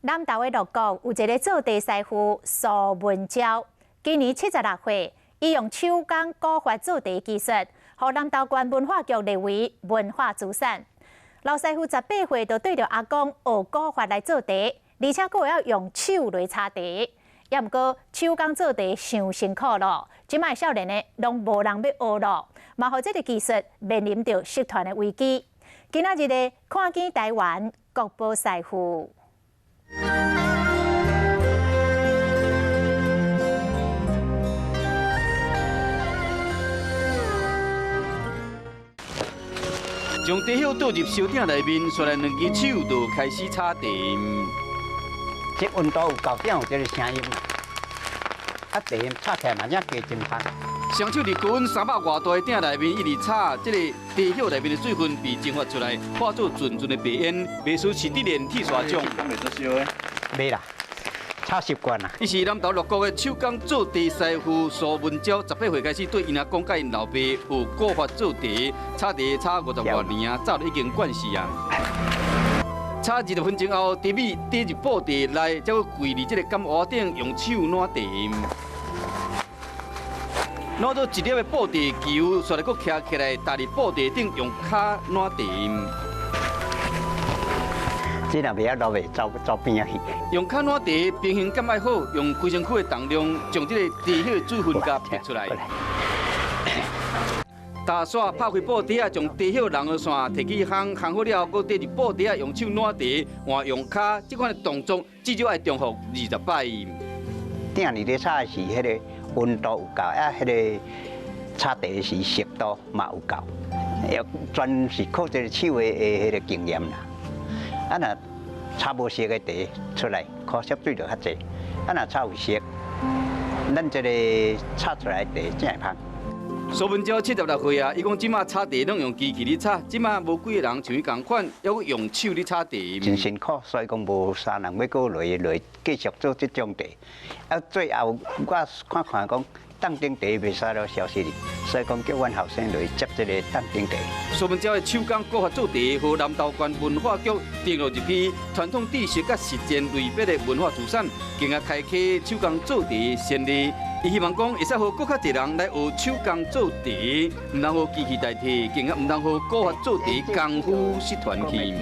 南投的鹿谷有一个做地师傅苏文昭，今年76岁，伊用手工古法做地技术，互南投县文化局列为文化资产。老师傅18岁就对着阿公学古法来做地，而且佫会晓用手来擦地。也毋过手工做地伤辛苦咯，即摆少年的拢无人要学咯，嘛互这个技术面临着失传的危机。今仔日的看见台湾国宝师傅。将地叶倒入烧鼎内面，刷来2只手就开始擦地。这温度有够点，有这个声音嘛。啊，地擦起来嘛，才加真香。双手伫高温300外度的鼎内面一直擦，这个地叶内面的水分被蒸发出来，化作纯纯的白烟，袂输是伫连铁砂种。袂做烧的？袂啦。炒习惯啦。伊是南投鹿谷的手工做地师傅苏文昭，18岁开始对因阿公甲因老爸学古法做地，擦地擦50多年啊，早就已经惯势啊。擦20分钟后，地米滴入布地内，才会跪伫这个干瓦顶，用手揽地。拿到一粒的布地球，刷来佫徛起来，搭伫布地顶，用骹揽地。这若袂晓落袂走边啊去。用脚揽地平衡感爱好，用规身躯的重量将这个地叶水分甲撇出来。打刷拍开布地啊，将地叶人的线摕起烘好了，佫滴入布地啊，用手揽地，换用脚，这款的动作至少要重复20摆。鼎里咧擦的是迄个温度有够，啊，迄个擦地时湿度嘛有够，要全是靠这个手的迄个经验啦。啊，若擦无湿的地出来，可惜水就较济；啊，若擦有湿，咱这个擦出来的地真会香。苏文昭76岁啊，伊讲即马擦地拢用机器咧擦，即马无几个人像伊共款，还佫用手咧擦地。真辛苦，所以讲无啥人要搁来继续做这种地。啊，最后我看讲。当顶地袂使了消失哩，所以讲叫阮后生来接这个当顶地。苏文昭的手工古法做地，和南投县文化局订入一批传统知识甲实践类别的文化资产，今仔开启手工做地先例。伊希望讲会使互更较侪人来学手工做地，唔通互机器代替，更加唔通互古法做地功夫失传去。